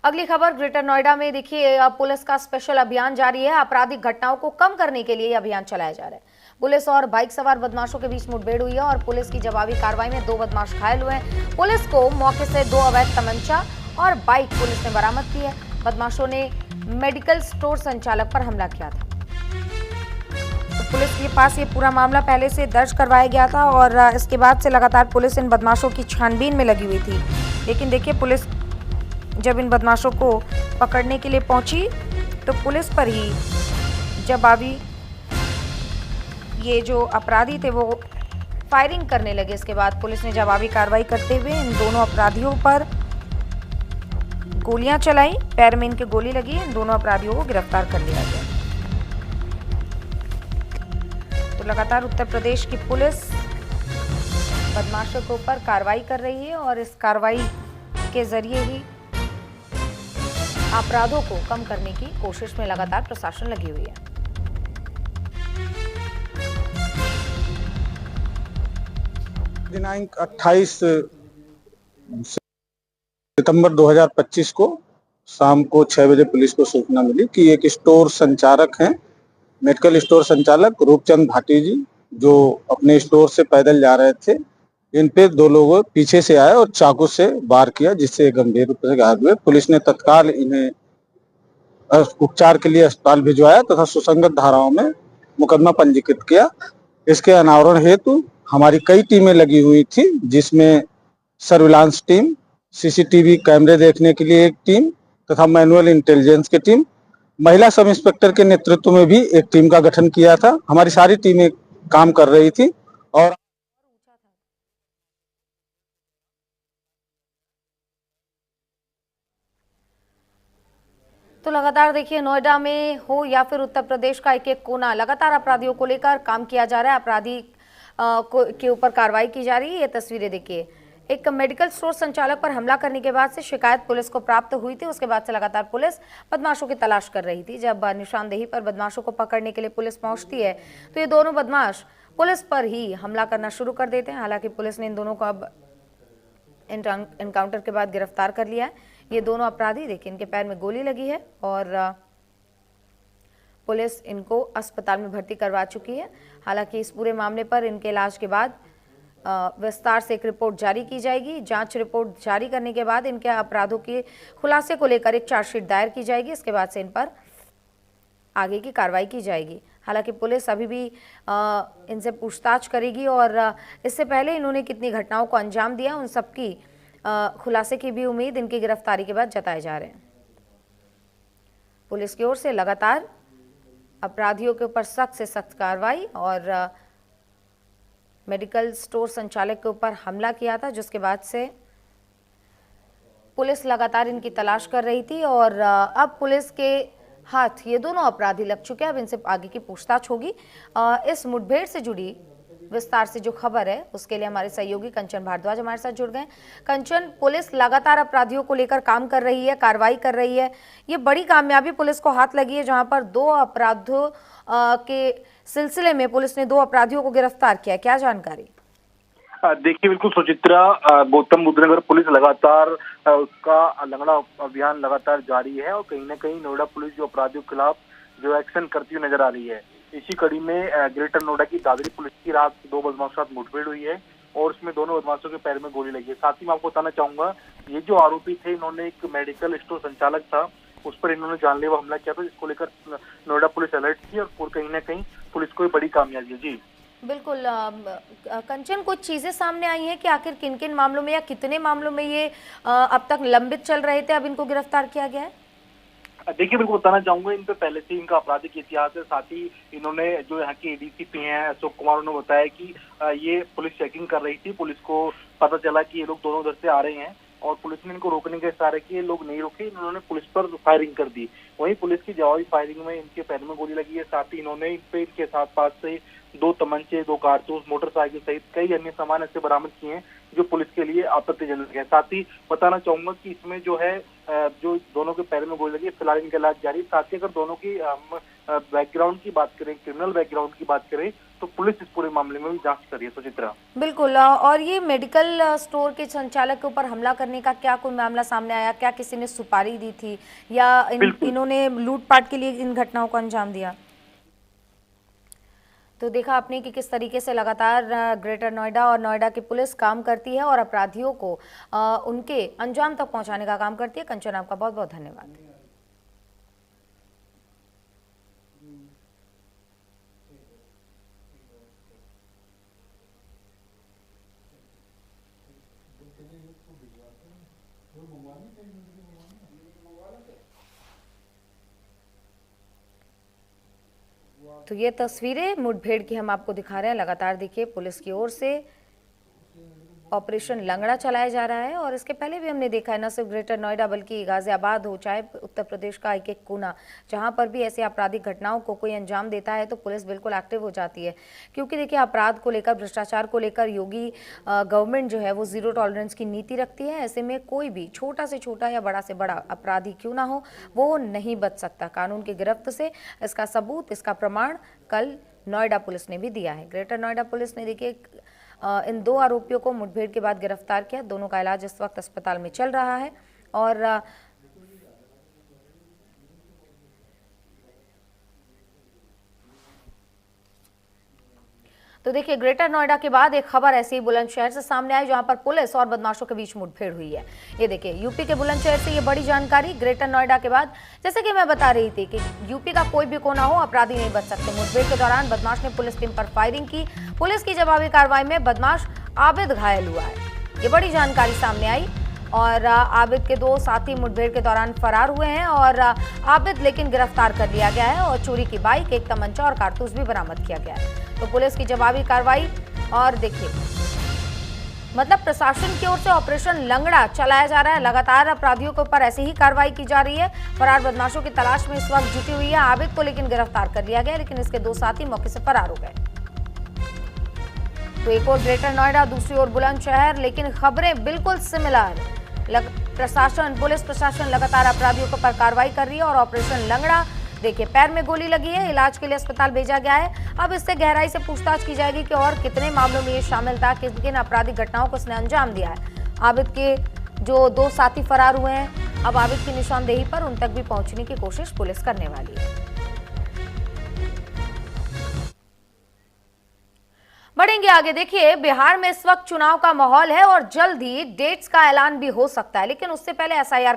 अगली खबर ग्रेटर नोएडा में देखिए, पुलिस का स्पेशल अभियान जारी है। आपराधिक घटनाओं को कम करने के लिए यह अभियान चलाया जा रहा है। पुलिस और बाइक सवार बदमाशों के बीच मुठभेड़ हुई है और पुलिस की जवाबी कार्रवाई में 2 बदमाश घायल हुए हैं। पुलिस को मौके से 2 अवैध तमंचा और बाइक पुलिस ने बरामद की है। बदमाशों ने मेडिकल स्टोर संचालक पर हमला किया था। तो पुलिस के पास ये पूरा मामला पहले से दर्ज करवाया गया था और इसके बाद से लगातार पुलिस इन बदमाशों की छानबीन में लगी हुई थी। लेकिन देखिए, पुलिस जब इन बदमाशों को पकड़ने के लिए पहुंची तो पुलिस पर ही जवाबी ये जो अपराधी थे वो फायरिंग करने लगे। इसके बाद पुलिस ने जवाबी कार्रवाई करते हुए इन दोनों अपराधियों पर गोलियां चलाई। पैर में इनके गोली लगी। इन दोनों अपराधियों को गिरफ्तार कर लिया गया। तो लगातार उत्तर प्रदेश की पुलिस बदमाशों के ऊपर कार्रवाई कर रही है और इस कार्रवाई के जरिए ही अपराधों को कम करने की कोशिश में लगातार प्रशासन लगी हुई है। दिनांक 28 सितंबर 2025 को शाम को 6 बजे पुलिस को सूचना मिली कि एक स्टोर संचालक हैं, मेडिकल स्टोर संचालक रूपचंद भाटी जी, जो अपने स्टोर से पैदल जा रहे थे। इन पे 2 लोगों पीछे से आए और चाकू से वार किया, जिससे गंभीर रूप से घायल हुए। पुलिस ने तत्काल इन्हें उपचार के लिए अस्पताल भिजवाया तथा सुसंगत धाराओं में मुकदमा पंजीकृत किया। इसके अनावरण हेतु हमारी कई टीमें लगी हुई थी, जिसमें सर्विलांस टीम, सीसीटीवी कैमरे देखने के लिए एक टीम तथा मैनुअल इंटेलिजेंस की टीम, महिला सब इंस्पेक्टर के नेतृत्व में भी एक टीम का गठन किया था। हमारी सारी टीमें काम कर रही थी और तो लगातार देखिए, नोएडा में हो या फिर उत्तर प्रदेश का एक एक कोना, लगातार अपराधियों को लेकर काम किया जा रहा है। अपराधी के ऊपर कार्रवाई की जा रही है। ये तस्वीरें देखिए, एक मेडिकल स्टोर संचालक पर हमला करने के बाद से शिकायत पुलिस को प्राप्त हुई थी। उसके बाद से लगातार पुलिस बदमाशों की तलाश कर रही थी। जब निशानदेही पर बदमाशों को पकड़ने के लिए पुलिस पहुंचती है तो ये दोनों बदमाश पुलिस पर ही हमला करना शुरू कर देते हैं। हालांकि पुलिस ने इन दोनों को अब एनकाउंटर के बाद गिरफ्तार कर लिया है। ये दोनों अपराधी देखिए, इनके पैर में गोली लगी है और पुलिस इनको अस्पताल में भर्ती करवा चुकी है। हालांकि इस पूरे मामले पर इनके इलाज के बाद विस्तार से एक रिपोर्ट जारी की जाएगी। जांच रिपोर्ट जारी करने के बाद इनके अपराधों के खुलासे को लेकर एक चार्जशीट दायर की जाएगी। इसके बाद से इन पर आगे की कार्रवाई की जाएगी। हालांकि पुलिस अभी भी इनसे पूछताछ करेगी और इससे पहले इन्होंने कितनी घटनाओं को अंजाम दिया, उन सबकी खुलासे की भी उम्मीद इनकी गिरफ्तारी के बाद जताए जा रहे हैं। पुलिस की ओर से लगातार अपराधियों के ऊपर सख्त से सख्त कार्रवाई और मेडिकल स्टोर संचालक के ऊपर हमला किया था, जिसके बाद से पुलिस लगातार इनकी तलाश कर रही थी और अब पुलिस के हाथ ये दोनों अपराधी लग चुके हैं। अब इनसे आगे की पूछताछ होगी। इस मुठभेड़ से जुड़ी विस्तार से जो खबर है उसके लिए हमारे सहयोगी कंचन भारद्वाज हमारे साथ जुड़ गए। कंचन, पुलिस लगातार अपराधियों को लेकर काम कर रही है, कार्रवाई कर रही है। ये बड़ी कामयाबी पुलिस को हाथ लगी है, जहां पर 2 अपराधों के सिलसिले में पुलिस ने 2 अपराधियों को गिरफ्तार किया। क्या जानकारी? देखिए, बिल्कुल सुचित्रा, गौतम बुद्ध नगर पुलिस लगातार उसका लंगड़ा अभियान लगातार जारी है और कहीं ना कहीं नोएडा पुलिस जो अपराधियों के खिलाफ जो एक्शन करती हुई नजर आ रही है। इसी कड़ी में ग्रेटर नोएडा की दादरी पुलिस की रात 2 बदमाशों के साथ मुठभेड़ हुई है और उसमें दोनों बदमाशों के पैर में गोली लगी है। साथ ही मैं आपको बताना चाहूंगा, ये जो आरोपी थे, इन्होंने एक मेडिकल स्टोर संचालक था, उस पर इन्होंने जानलेवा हमला किया था, जिसको लेकर नोएडा पुलिस अलर्ट थी और कहीं ना कहीं पुलिस को बड़ी कामयाबी है। जी बिल्कुल। कंचन, कुछ चीजें सामने आई हैं कि आखिर किन किन मामलों में या कितने मामलों में ये अब तक लंबित चल रहे थे, अब इनको गिरफ्तार किया गया है? देखिए, बिल्कुल बताना चाहूंगा, इन पे पहले से इनका आपराधिक इतिहास है। साथ ही इन्होंने जो यहाँ के एडीसीपी हैं अशोक कुमार, उन्होंने बताया कि ये पुलिस चेकिंग कर रही थी। पुलिस को पता चला कि ये लोग दोनों उधर से आ रहे हैं और पुलिस ने इनको रोकने के इशारे किए, लोग नहीं रुके, इन्होंने पुलिस पर फायरिंग कर दी। वहीं पुलिस की जवाबी फायरिंग में इनके पैर में गोली लगी है। साथ ही इन्होंने इनके साथ पास से 2 तमंचे, 2 कारतूस, मोटरसाइकिल सहित कई अन्य सामान ऐसे बरामद किए हैं जो पुलिस के लिए आपत्तिजनक है। साथ ही बताना चाहूंगा कि इसमें जो है जो दोनों के पैर में गोली लगी है, फिलहाल इनका इलाज जारी। साथ ही अगर दोनों की बैकग्राउंड की बात करें, क्रिमिनल बैकग्राउंड की बात करें, तो पुलिस इस पूरे मामले में भी जांच कर रही है। सुचित्रा, बिल्कुल। और ये मेडिकल स्टोर के संचालक के ऊपर हमला करने का क्या कोई मामला सामने आया? क्या किसी ने सुपारी दी थी या बिल्कुल। इन्होंने लूटपाट के लिए इन घटनाओं को अंजाम दिया? तो देखा आपने कि किस तरीके से लगातार ग्रेटर नोएडा और नोएडा की पुलिस काम करती है और अपराधियों को उनके अंजाम तक पहुंचाने का काम करती है। कंचन, आपका बहुत बहुत धन्यवाद। तो ये तस्वीरें मुठभेड़ की हम आपको दिखा रहे हैं। लगातार देखिए पुलिस की ओर से ऑपरेशन लंगड़ा चलाया जा रहा है और इसके पहले भी हमने देखा है, न सिर्फ ग्रेटर नोएडा बल्कि गाजियाबाद हो, चाहे उत्तर प्रदेश का एक एक कोना, जहां पर भी ऐसे आपराधिक घटनाओं को कोई अंजाम देता है तो पुलिस बिल्कुल एक्टिव हो जाती है। क्योंकि देखिए अपराध को लेकर, भ्रष्टाचार को लेकर योगी गवर्नमेंट जो है वो जीरो टॉलरेंस की नीति रखती है। ऐसे में कोई भी छोटा से छोटा या बड़ा से बड़ा अपराधी क्यों ना हो, वो नहीं बच सकता कानून की गिरफ्त से। इसका सबूत, इसका प्रमाण कल नोएडा पुलिस ने भी दिया है। ग्रेटर नोएडा पुलिस ने देखिए इन दो आरोपियों को मुठभेड़ के बाद गिरफ्तार किया। दोनों का इलाज इस वक्त अस्पताल में चल रहा है और तो देखिए ग्रेटर नोएडा के बाद एक खबर ऐसे ही बुलंदशहर से सामने आई, जहां पर पुलिस और बदमाशों के बीच मुठभेड़ हुई है। ये देखिए यूपी के बुलंदशहर से ये बड़ी जानकारी। ग्रेटर नोएडा के बाद, जैसे कि मैं बता रही थी कि यूपी का कोई भी कोना हो, अपराधी नहीं बच सकते। मुठभेड़ के दौरान बदमाश ने पुलिस टीम पर फायरिंग की। पुलिस की जवाबी कार्रवाई में बदमाश आबिद घायल हुआ है। ये बड़ी जानकारी सामने आई और आबिद के दो साथी मुठभेड़ के दौरान फरार हुए हैं और आबिद लेकिन गिरफ्तार कर लिया गया है और चोरी की बाइक, एक तमंचा और कारतूस भी बरामद किया गया है। तो पुलिस की जवाबी कार्रवाई और देखिए मतलब प्रशासन की ओर से ऑपरेशन लंगड़ा चलाया जा रहा है। लगातार अपराधियों के ऊपर ऐसे ही कार्रवाई की जा रही है। फरार बदमाशों की तलाश में इस वक्त जुटी हुई है। आबिद को लेकिन गिरफ्तार कर लिया गया, लेकिन इसके दो साथी मौके से फरार हो गए। तो एक और ग्रेटर नोएडा, दूसरी ओर बुलंदशहर, लेकिन खबरें बिल्कुल सिमिलर। प्रशासन, पुलिस प्रशासन लगातार अपराधियों के ऊपर कार्रवाई कर रही है और ऑपरेशन लंगड़ा, देखिए पैर में गोली लगी है, इलाज के लिए अस्पताल भेजा गया है। अब इससे गहराई से पूछताछ की जाएगी कि और कितने मामलों में ये शामिल था, किन किन आपराधिक घटनाओं को उसने अंजाम दिया है। आबिद के जो दो साथी फरार हुए हैं, अब आबिद की निशानदेही पर उन तक भी पहुंचने की कोशिश पुलिस करने वाली है। बढ़ेंगे आगे। देखिए बिहार में इस वक्त चुनाव का माहौल है और जल्द ही डेट्स का ऐलान भी हो सकता है, लेकिन उससे पहले एसआईआर